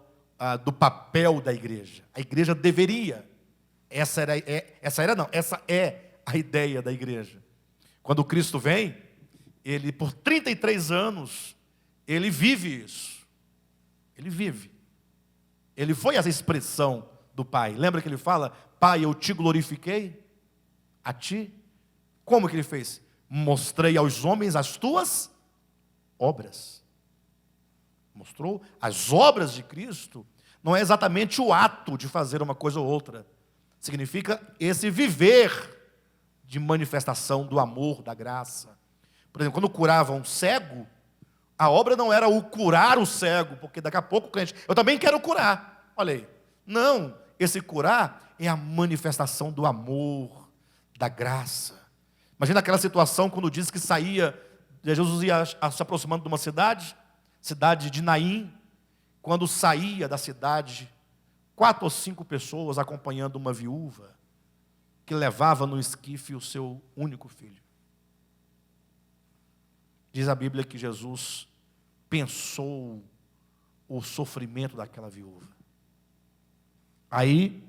do papel da igreja. A igreja deveria, essa é a ideia da igreja. Quando Cristo vem, ele por 33 anos, ele vive isso. Ele vive. Ele foi essa expressão do Pai. Lembra que ele fala, Pai, eu te glorifiquei a ti? Como que ele fez? Mostrei aos homens as tuas obras. Mostrou as obras de Cristo. Não é exatamente o ato de fazer uma coisa ou outra. Significa esse viver de manifestação do amor, da graça. Por exemplo, quando curavam um cego, a obra não era o curar o cego, porque daqui a pouco o crente, eu também quero curar. Olha aí. Não, esse curar é a manifestação do amor, da graça. Imagina aquela situação quando diz que saía, Jesus ia se aproximando de uma cidade de Naim, quando saía da cidade, 4 ou 5 pessoas acompanhando uma viúva, que levava no esquife o seu único filho. Diz a Bíblia que Jesus pensou o sofrimento daquela viúva. Aí,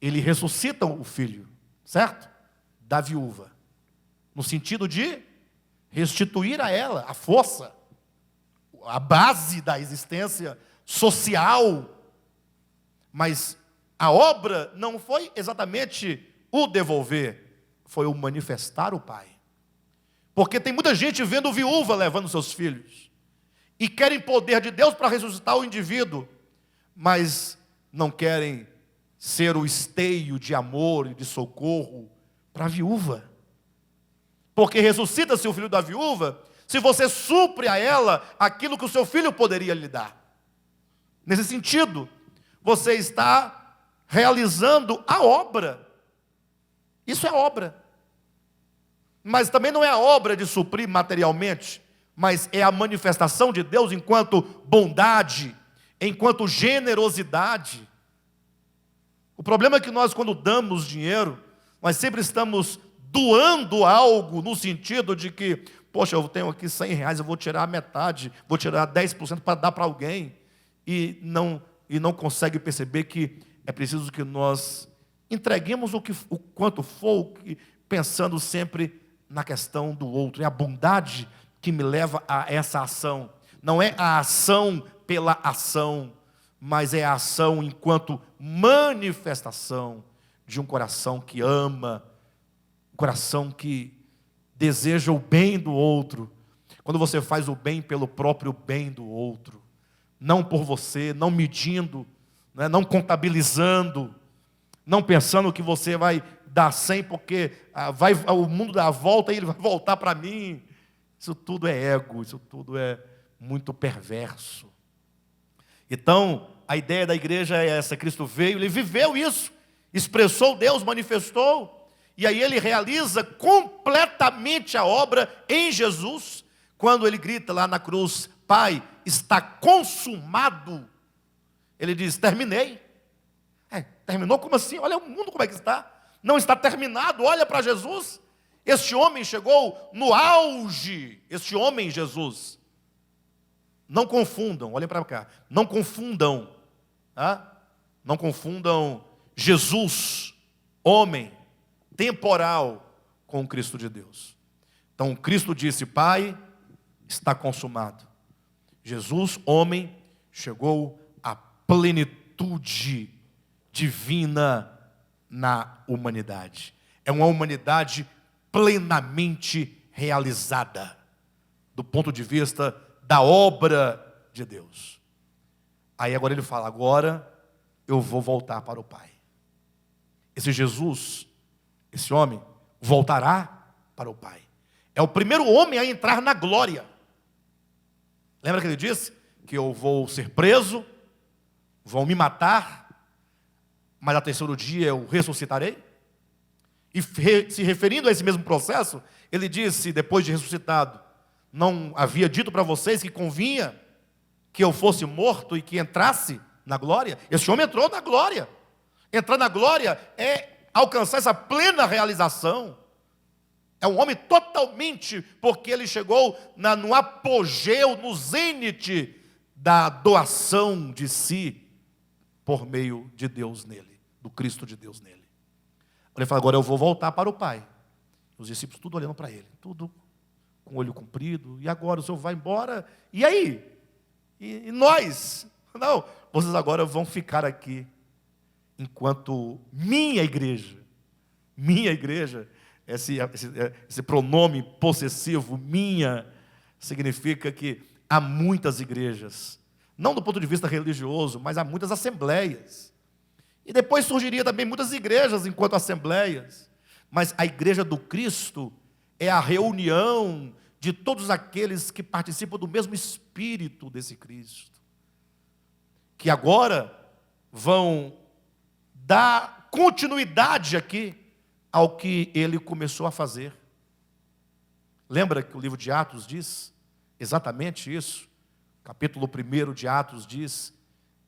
ele ressuscita o filho, certo? Da viúva. No sentido de restituir a ela a força, a base da existência social. Mas a obra não foi exatamente o devolver, foi o manifestar o Pai. Porque tem muita gente vendo viúva levando seus filhos e querem poder de Deus para ressuscitar o indivíduo, mas não querem ser o esteio de amor e de socorro para a viúva. Porque ressuscita-se o filho da viúva se você supre a ela aquilo que o seu filho poderia lhe dar. Nesse sentido, você está realizando a obra. Isso é obra. Mas também não é a obra de suprir materialmente, mas é a manifestação de Deus enquanto bondade, enquanto generosidade. O problema é que nós, quando damos dinheiro, nós sempre estamos doando algo no sentido de que, poxa, eu tenho aqui R$100, eu vou tirar a metade, vou tirar 10% para dar para alguém, e não consegue perceber que é preciso que nós entreguemos o quanto for, pensando sempre na questão do outro. É a bondade que me leva a essa ação. Não é a ação pela ação, mas é a ação enquanto manifestação de um coração que ama, um coração que deseja o bem do outro. Quando você faz o bem pelo próprio bem do outro, não por você, não medindo, não contabilizando, não pensando que você vai dar 100 porque o mundo dá a volta e ele vai voltar para mim. Isso tudo é ego, isso tudo é muito perverso. Então, a ideia da igreja é essa: Cristo veio, ele viveu isso, expressou Deus, manifestou, e aí ele realiza completamente a obra em Jesus, quando ele grita lá na cruz, Pai, está consumado. Ele diz, terminei. Terminou como assim? Olha o mundo como é que está. não está terminado. Olha para Jesus. Este homem chegou no auge. Este homem, Jesus. Não confundam, olhem para cá. Não confundam. Tá? Não confundam Jesus, homem, temporal, com o Cristo de Deus. Então, Cristo disse: Pai, está consumado. Jesus, homem, chegou à plenitude divina na humanidade. É uma humanidade plenamente realizada, do ponto de vista da obra de Deus. Aí agora ele fala: agora eu vou voltar para o Pai. Esse Jesus, esse homem, voltará para o Pai. É o primeiro homem a entrar na glória. Lembra que ele disse que eu vou ser preso, vão me matar, mas ao terceiro dia eu ressuscitarei? E se referindo a esse mesmo processo, ele disse, depois de ressuscitado: não havia dito para vocês que convinha que eu fosse morto e que entrasse na glória? Esse homem entrou na glória. Entrar na glória é alcançar essa plena realização. É um homem totalmente, porque ele chegou no apogeu, no zênite da doação de si por meio de Deus nele, do Cristo de Deus nele. Ele fala: agora eu vou voltar para o Pai. Os discípulos tudo olhando para ele, tudo com o olho comprido. E agora o Senhor vai embora? E aí? E nós? Não, vocês agora vão ficar aqui, enquanto minha igreja, esse pronome possessivo, minha, significa que há muitas igrejas, não do ponto de vista religioso, mas há muitas assembleias. E depois surgiria também muitas igrejas enquanto assembleias. Mas a igreja do Cristo é a reunião de todos aqueles que participam do mesmo Espírito desse Cristo, que agora vão dar continuidade aqui ao que ele começou a fazer. Lembra que o livro de Atos diz exatamente isso? Capítulo 1 de Atos diz,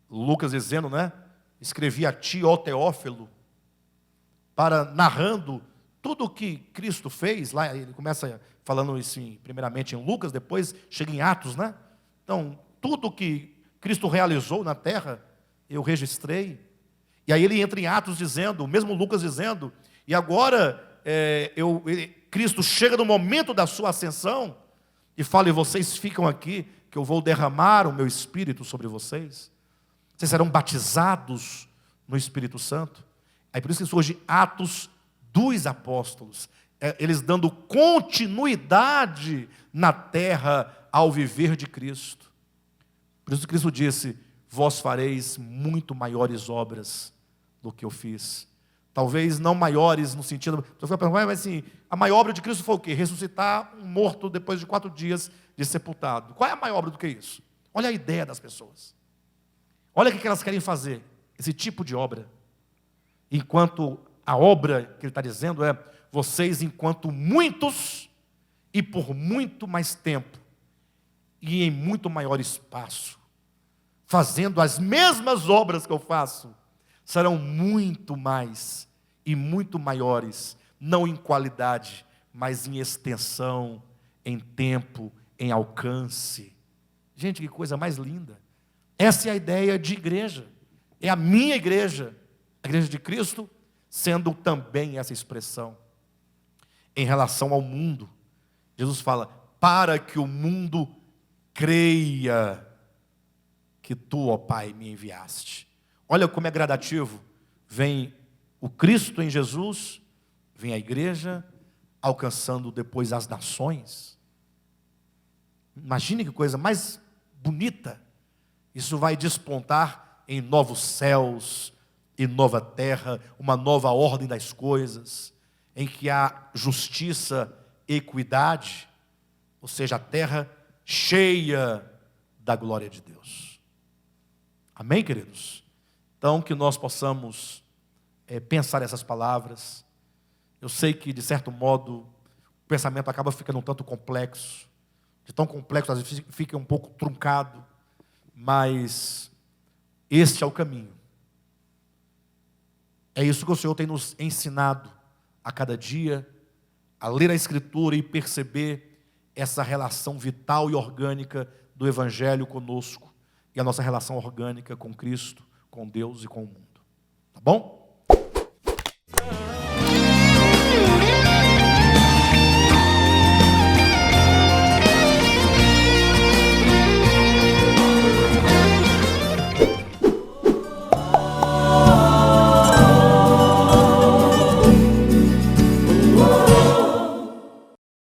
Lucas dizendo, né? Escrevi a ti, ó Teófilo, narrando tudo o que Cristo fez. Lá ele começa falando isso primeiramente em Lucas, depois chega em Atos, né? Então, tudo o que Cristo realizou na terra, eu registrei. E aí ele entra em Atos dizendo, o mesmo Lucas dizendo: e agora Cristo chega no momento da sua ascensão e fala: e vocês ficam aqui, que eu vou derramar o meu Espírito sobre vocês. Vocês serão batizados no Espírito Santo. Aí por isso que surge Atos dos Apóstolos, eles dando continuidade na terra ao viver de Cristo. Por isso que Cristo disse: vós fareis muito maiores obras do que eu fiz. Talvez não maiores no sentido... Mas assim, a maior obra de Cristo foi o quê? Ressuscitar um morto depois de 4 dias de sepultado. Qual é a maior obra do que isso? Olha a ideia das pessoas. Olha o que elas querem fazer. Esse tipo de obra. Enquanto a obra que ele está dizendo é: vocês, enquanto muitos, e por muito mais tempo, e em muito maior espaço, fazendo as mesmas obras que eu faço, serão muito mais e muito maiores, não em qualidade, mas em extensão, em tempo, em alcance. Gente, que coisa mais linda. Essa é a ideia de igreja. É a minha igreja, a igreja de Cristo, sendo também essa expressão. Em relação ao mundo, Jesus fala: para que o mundo creia que tu, ó Pai, me enviaste. Olha como é gradativo. Vem o Cristo em Jesus, vem a igreja, alcançando depois as nações. Imagine que coisa mais bonita. Isso vai despontar em novos céus e nova terra, uma nova ordem das coisas, em que há justiça e equidade, ou seja, a terra cheia da glória de Deus. Amém, queridos? Então, que nós possamos pensar essas palavras. Eu sei que, de certo modo, o pensamento acaba ficando um tanto complexo. De tão complexo, às vezes fica um pouco truncado. Mas este é o caminho. É isso que o Senhor tem nos ensinado a cada dia, a ler a Escritura e perceber essa relação vital e orgânica do Evangelho conosco e a nossa relação orgânica com Cristo, com Deus e com o mundo. Tá bom?